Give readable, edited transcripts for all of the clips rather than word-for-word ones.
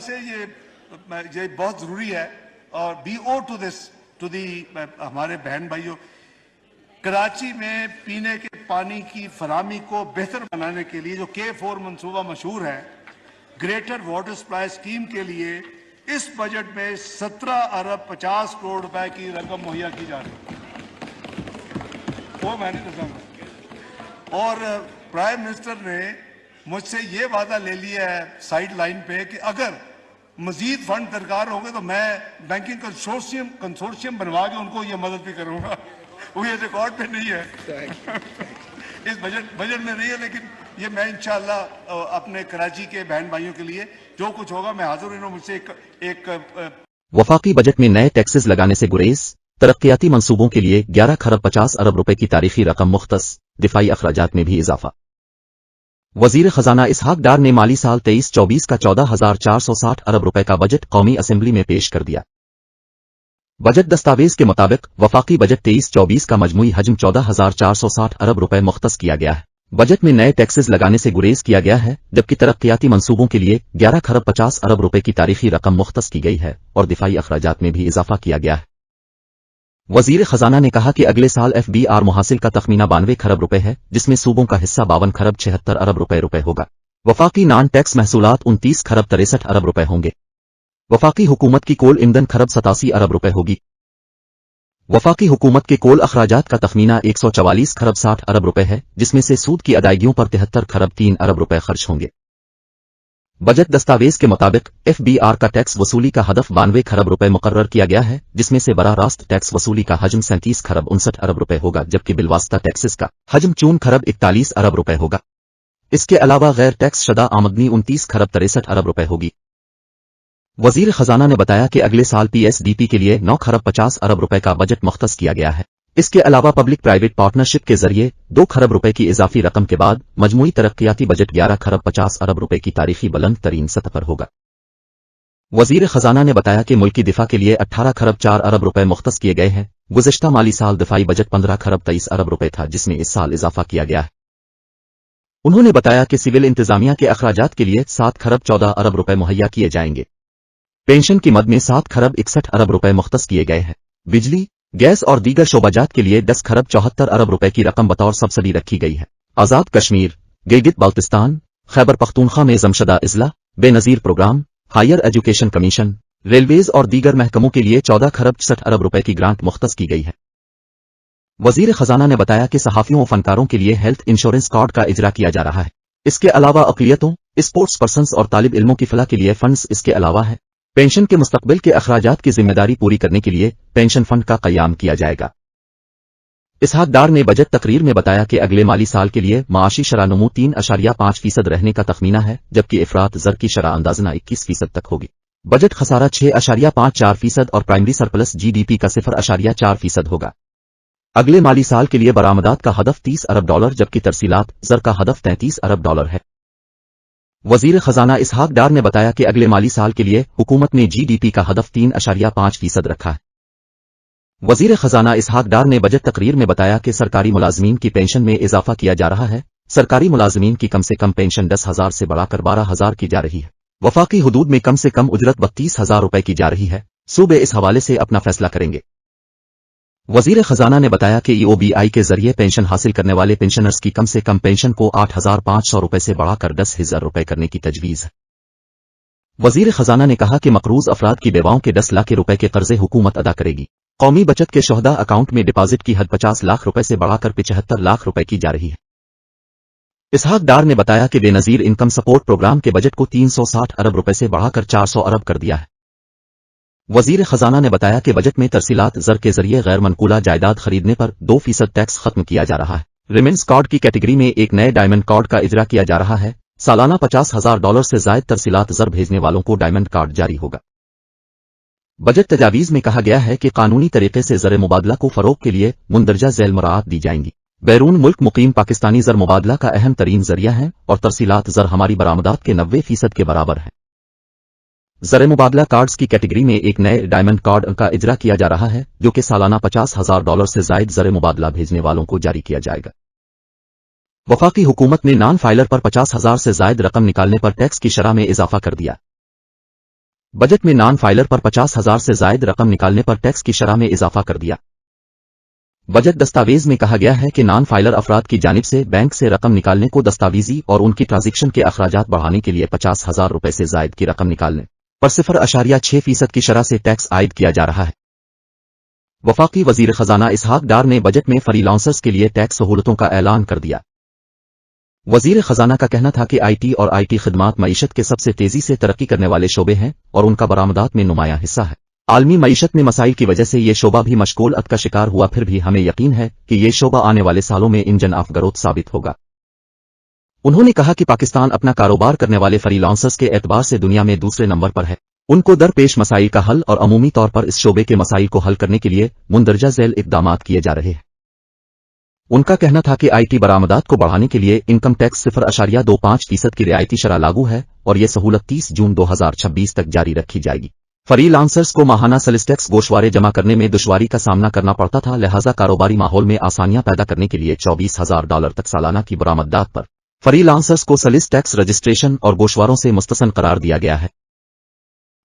سے یہ بہت ضروری ہے اور بی او ٹو دس ٹو دی ہمارے بہن بھائیوں، کراچی میں پینے کے پانی کی فراہمی کو بہتر بنانے کے لیے جو K4 منصوبہ مشہور ہے، گریٹر واٹر سپلائی اسکیم کے لیے اس بجٹ میں 17 ارب 50 کروڑ روپے کی رقم مہیا کی جا رہی ہے وہ میں نے سمجھا۔ اور پرائم منسٹر نے مجھ سے یہ وعدہ لے لیا ہے سائیڈ لائن پہ کہ اگر مزید فنڈ درکار ہوں گے تو میں بینکنگ کنسورشیم بنوا کے ان کو یہ مدد بھی کروں گا۔ وہ یہ ریکارڈ پہ نہیں ہے اس بجٹ میں نہیں ہے، لیکن یہ میں انشاءاللہ اپنے کراچی کے بہن بھائیوں کے لیے جو کچھ ہوگا میں حاضر ہوں۔ مجھ سے ایک وفاقی بجٹ میں نئے ٹیکسز لگانے سے گریز، ترقیاتی منصوبوں کے لیے 11 خرب 50 ارب روپے کی تاریخی رقم مختص، دفاعی اخراجات میں بھی اضافہ۔ وزیر خزانہ اسحاق ڈار نے مالی سال 23-24 کا 14,460 ارب روپے کا بجٹ قومی اسمبلی میں پیش کر دیا۔ بجٹ دستاویز کے مطابق وفاقی بجٹ 23-24 کا مجموعی حجم 14,460 ارب روپے مختص کیا گیا ہے۔ بجٹ میں نئے ٹیکسز لگانے سے گریز کیا گیا ہے، جبکہ ترقیاتی منصوبوں کے لیے 11 خرب 50 ارب روپے کی تاریخی رقم مختص کی گئی ہے اور دفاعی اخراجات میں بھی اضافہ کیا گیا ہے۔ وزیر خزانہ نے کہا کہ اگلے سال FBR محاصل کا تخمینہ 92 خرب روپے ہے، جس میں صوبوں کا حصہ 52 خرب 76 ارب روپے ہوگا۔ وفاقی نان ٹیکس محصولات 29 خرب 63 ارب روپے ہوں گے۔ وفاقی حکومت کی کول ایندھن خرب 87 ارب روپے ہوگی۔ وفاقی حکومت کے کول اخراجات کا تخمینہ 144 خرب 60 ارب روپے ہے، جس میں سے سود کی ادائیگیوں پر 73 خرب 3 ارب روپے خرچ ہوں گے۔ بجٹ دستاویز کے مطابق FBR کا ٹیکس وصولی کا ہدف 92 خرب روپے مقرر کیا گیا ہے، جس میں سے براہ راست ٹیکس وصولی کا حجم 37 خرب 59 ارب روپے ہوگا، جبکہ بالواسطہ ٹیکسز کا حجم 54 خرب 41 ارب روپے ہوگا۔ اس کے علاوہ غیر ٹیکس شدہ آمدنی 29 خرب 63 ارب روپے ہوگی۔ وزیر خزانہ نے بتایا کہ اگلے سال PSDP کے لیے 9 خرب 50 ارب روپے کا بجٹ مختص کیا گیا ہے۔ اس کے علاوہ پبلک پرائیویٹ پارٹنرشپ کے ذریعے 2 خرب روپے کی اضافی رقم کے بعد مجموعی ترقیاتی بجٹ 11 خرب 50 ارب روپے کی تاریخی بلند ترین سطح پر ہوگا۔ وزیر خزانہ نے بتایا کہ ملکی دفاع کے لیے 18 خرب 4 ارب روپے مختص کیے گئے ہیں۔ گزشتہ مالی سال دفاعی بجٹ 15 خرب 23 ارب روپے تھا، جس میں اس سال اضافہ کیا گیا ہے۔ انہوں نے بتایا کہ سول انتظامیہ کے اخراجات کے لیے 7 خرب 14 ارب روپے مہیا کیے جائیں گے۔ پینشن کی مد میں 7 خرب 61 ارب روپے مختص کیے گئے ہیں۔ بجلی، گیس اور دیگر شعبہ جات کے لیے 10 خرب 74 ارب روپے کی رقم بطور سبسڈی رکھی گئی ہے۔ آزاد کشمیر، گلگت بلتستان، خیبر پختونخوا میں زمشدہ اضلاع، Benazir programme, higher education commission, railways اور دیگر محکموں کے لیے 14 خرب 66 ارب روپے کی گرانٹ مختص کی گئی ہے۔ وزیر خزانہ نے بتایا کہ صحافیوں و فنکاروں کے لیے ہیلتھ انشورنس کارڈ کا اجرا کیا جا رہا ہے۔ اس کے علاوہ اقلیتوں، اسپورٹس پرسنز اور طالب علموں کی فلاح کے لیے فنڈز اس کے علاوہ ہے۔ پینشن کے مستقبل کے اخراجات کی ذمہ داری پوری کرنے کے لیے پینشن فنڈ کا قیام کیا جائے گا۔ اسحاق ڈار نے بجٹ تقریر میں بتایا کہ اگلے مالی سال کے لیے معاشی شرح نمو 3.5% رہنے کا تخمینہ ہے، جبکہ افراط زر کی شرح اندازنہ 21% تک ہوگی۔ بجٹ خسارہ 6.54% اور پرائمری سرپلس GDP کا 0.4% ہوگا۔ اگلے مالی سال کے لیے برآمدات کا ہدف $30 ارب، جبکہ ترسیلات زر کا ہدف $33 ارب ہے۔ وزیر خزانہ اسحاق ڈار نے بتایا کہ اگلے مالی سال کے لیے حکومت نے GDP کا ہدف 3.5% رکھا ہے۔ وزیر خزانہ اسحاق ڈار نے بجٹ تقریر میں بتایا کہ سرکاری ملازمین کی پینشن میں اضافہ کیا جا رہا ہے۔ سرکاری ملازمین کی کم سے کم پینشن 10,000 سے بڑھا کر 12,000 کی جا رہی ہے۔ وفاقی حدود میں کم سے کم اجرت 32,000 روپے کی جا رہی ہے۔ صوبے اس حوالے سے اپنا فیصلہ کریں گے۔ وزیر خزانہ نے بتایا کہ EOBI کے ذریعے پینشن حاصل کرنے والے پینشنرز کی کم سے کم پینشن کو 8,500 روپے سے بڑھا کر 10,000 روپے کرنے کی تجویز ہے۔ وزیر خزانہ نے کہا کہ مقروض افراد کی بیواؤں کے 10 لاکھ روپے کے قرضے حکومت ادا کرے گی۔ قومی بچت کے شہداء اکاؤنٹ میں ڈپازٹ کی حد 50 لاکھ روپے سے بڑھا کر 75 لاکھ روپے کی جا رہی ہے۔ اسحاق ڈار نے بتایا کہ بے نظیر انکم سپورٹ پروگرام کے بجٹ کو 360 ارب روپے سے بڑھا کر 400 ارب کر دیا ہے۔ وزیر خزانہ نے بتایا کہ بجٹ میں ترسیلات زر کے ذریعے غیر منقولہ جائیداد خریدنے پر 2% ٹیکس ختم کیا جا رہا ہے۔ ریمنس کارڈ کی کیٹیگری میں ایک نئے ڈائمنڈ کارڈ کا اجرا کیا جا رہا ہے۔ سالانہ $50,000 سے زائد ترسیلات زر بھیجنے والوں کو ڈائمنڈ کارڈ جاری ہوگا۔ بجٹ تجاویز میں کہا گیا ہے کہ قانونی طریقے سے زر مبادلہ کو فروغ کے لیے مندرجہ ذیل مراعات دی جائیں گی۔ بیرون ملک مقیم پاکستانی زر مبادلہ کا اہم ترین ذریعہ ہے اور ترسیلات زر ہماری برآمدات کے 90% کے برابر ہے۔ زر مبادلہ کارڈز کی کیٹیگری میں ایک نئے ڈائمنڈ کارڈ کا اجرا کیا جا رہا ہے، جو کہ سالانہ $50,000 سے زائد زر مبادلہ بھیجنے والوں کو جاری کیا جائے گا۔ وفاقی حکومت نے نان فائلر پر 50,000 سے زائد رقم نکالنے پر ٹیکس کی شرح میں اضافہ کر دیا۔ बजट में नॉन फाइलर पर 50,000 से जायद रकम निकालने पर टैक्स की शरह में इजाफा कर दिया। बजट दस्तावेज में कहा गया है कि नॉन फाइलर अफराद की जानिब से बैंक से रकम निकालने को दस्तावेजी और उनकी ट्रांजैक्शन के अखराजात बढ़ाने के लिए 50,000 रुपए से जायद की रकम निकालने पर 0.6% की शरह से टैक्स आयद किया जा रहा है। वफाकी वजीर खजाना इसहाक डार ने बजट में फ्रीलांसर्स के लिए टैक्स सहूलतों का ऐलान कर दिया। वजीर खजाना का कहना था कि आईटी और आईटी खिदमात मईशत के सबसे तेजी से तरक्की करने वाले शोबे हैं और उनका बरामदात में नुमायां हिस्सा है। आलमी मईशत में मसाइल की वजह से ये शोबा भी मशगूलियत का शिकार हुआ, फिर भी हमें यकीन है कि ये शोबा आने वाले सालों में इंजन ऑफ ग्रोथ साबित होगा। उन्होंने कहा कि पाकिस्तान अपना कारोबार करने वाले फ्रीलांसर्स के एतबार से दुनिया में दूसरे नंबर पर है। उनको दरपेश मसाइल का हल और अमूमी तौर पर इस शोबे के मसाइल को हल करने के लिए मुंदरजा झैल इक़दामात किए जा रहे हैं। उनका कहना था कि आईटी बरामदात को बढ़ाने के लिए इनकम टैक्स 0.25% की रियायती शरह लागू है और ये सहूलत 30 जून 2026 तक जारी रखी जाएगी। फ्रीलांसर्स को माहाना सेल्स टैक्स गोशवारे जमा करने में दुश्वारी का सामना करना पड़ता था, लिहाजा कारोबारी माहौल में आसानियां पैदा करने के लिए $24,000 तक सालाना की बरामदात पर फ्रीलांसर्स को सेल्स टैक्स रजिस्ट्रेशन और गोशवारों से मुस्तसन करार दिया गया है।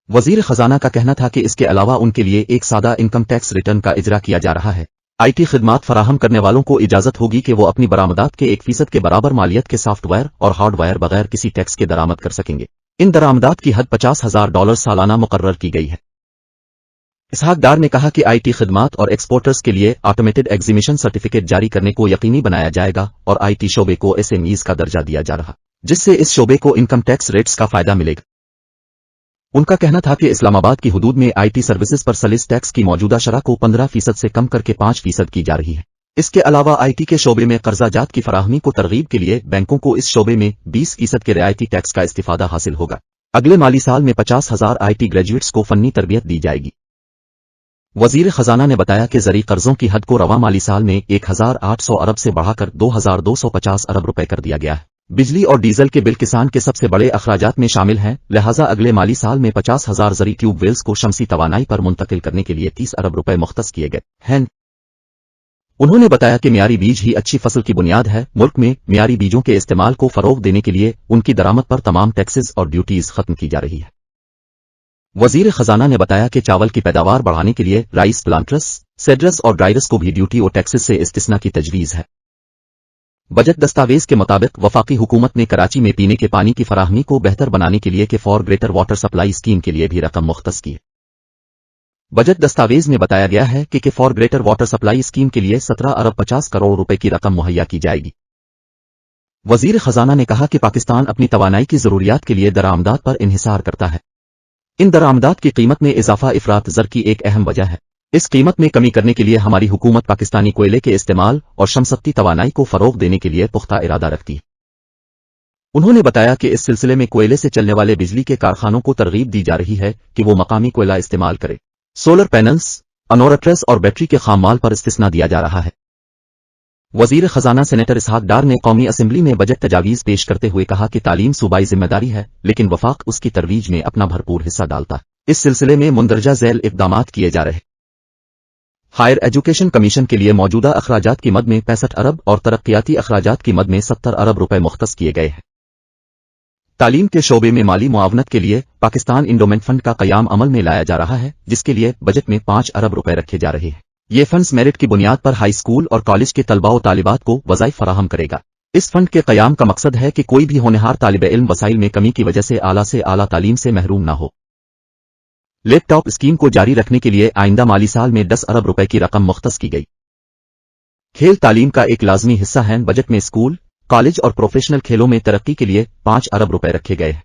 वजीर खजाना का कहना था कि इसके अलावा उनके लिए एक सादा इनकम टैक्स रिटर्न का इजरा किया जा रहा है। आईटी खिदमात फराहम करने वालों को इजाजत होगी कि वो अपनी बरामदात के 1% के बराबर मालियत के सॉफ्टवेयर और हार्डवेयर बगैर किसी टैक्स के दरामद कर सकेंगे। इन दरामदात की हद $50,000 सालाना मुकर्रर की गई है। इसहाक डार ने कहा कि आईटी खिदमात और एक्सपोर्टर्स के लिए ऑटोमेटेड एग्जीमिशन सर्टिफिकेट जारी करने को यकीनी बनाया जाएगा और आईटी शोबे को एसएमईज का दर्जा दिया जा रहा, जिससे इस शोबे को इनकम टैक्स रेट्स का फायदा मिलेगा। उनका कहना था कि इस्लामाबाद की हुदूद में आईटी सर्विसेज पर सेल्स टैक्स की मौजूदा शरह को 15% से कम करके 5% की जा रही है। इसके अलावा आईटी के शोबे में कर्जाजात की फराहमी को तरगीब के लिए बैंकों को इस शोबे में 20% के रियायती टैक्स का इस्तिफादा हासिल होगा। अगले माली साल में 50,000 आईटी ग्रेजुएट्स को फन्नी तरबियत दी जाएगी। वजीर खजाना ने बताया कि ज़री कर्जों की हद को रवा माली साल में 1,800 अरब से बढ़ाकर 2,250 अरब रुपए कर दिया गया है। बिजली और डीजल के बिल किसान के सबसे बड़े अखराजात में शामिल हैं, लिहाजा अगले माली साल में 50,000 ज़री ट्यूबवेल्स को शमसी तवानाई पर मुंतकिल करने के लिए 30 अरब रुपए मुख्तस किए गए हैं। उन्होंने बताया कि मियारी बीज ही अच्छी फसल की बुनियाद है। मुल्क में मियारी बीजों के इस्तेमाल को फरोग देने के लिए उनकी दरामद पर तमाम टैक्सेस और ड्यूटीज खत्म की जा रही है। वजीर खजाना ने बताया कि चावल की पैदावार बढ़ाने के लिए राइस प्लांटर्स, सेड्रस और ड्राइरस को भी ड्यूटी और टैक्सेस से इस्तिस्ना की तजवीज़ है। बजट दस्तावेज के मुताबिक वफाकी हुकूमत ने कराची में पीने के पानी की फराहमी को बेहतर बनाने के लिए for greater water supply scheme के लिए भी रकम मुख्तस की है। बजट दस्तावेज में बताया गया है कि for greater water supply scheme के लिए 17 अरब 50 करोड़ रुपए की रकम मुहैया की जाएगी। वजीर खजाना ने कहा कि पाकिस्तान अपनी तवानाई की जरूरियात के लिए दरामदात पर इन्हिसार करता है। इन दरामदात की कीमत में इजाफा इफरात ज़र की एक अहम वजह है। इस कीमत में कमी करने के लिए हमारी हुकूमत पाकिस्तानी कोयले के इस्तेमाल और शमसत्ती तवानाई को फरोग देने के लिए पुख्ता इरादा रखती है। उन्होंने बताया कि इस सिलसिले में कोयले से चलने वाले बिजली के कारखानों को तरगीब दी जा रही है कि वो मकामी कोयला इस्तेमाल करे। सोलर पैनल्स, अनोरट्रेस और बैटरी के खाम माल पर इस्तिस्ना दिया जा रहा है। वजीर खजाना सेनेटर इसहाक डार ने कौमी असम्बली में बजट तजावीज़ पेश करते हुए कहा कि तालीम सूबाई जिम्मेदारी है, लेकिन वफाक उसकी तरवीज में अपना भरपूर हिस्सा डालता है। इस सिलसिले में मुंदरजा झैल इक़दामात किए जा रहे। हायर एजुकेशन कमीशन के लिए मौजूदा अखराजात की मद में 65 अरब और तरक्याती अखराजात की मद में 70 अरब रुपए मुख्तस किए गए हैं। तालीम के शोबे में माली मुआवनत के लिए पाकिस्तान इंडोमेंट फंड का क़याम अमल में लाया जा रहा है, जिसके लिए बजट में 5 अरब रुपए रखे जा रहे हैं। ये फंड्स मेरिट की बुनियाद पर हाई स्कूल और कॉलेज के तलबा और तालिबात को वज़ाइफ फराहम करेगा। इस फंड के क़याम का मकसद है कि कोई भी होनहार तालिब इल्म वसाइल में कमी की वजह से आला तालीम से महरूम न हो। लैपटॉप स्कीम को जारी रखने के लिए आइंदा माली साल में 10 अरब रुपए की रकम मुख्तस की गई। खेल तालीम का एक लाजमी हिस्सा है। बजट में स्कूल, कॉलेज और प्रोफेशनल खेलों में तरक्की के लिए 5 अरब रुपए रखे गए हैं।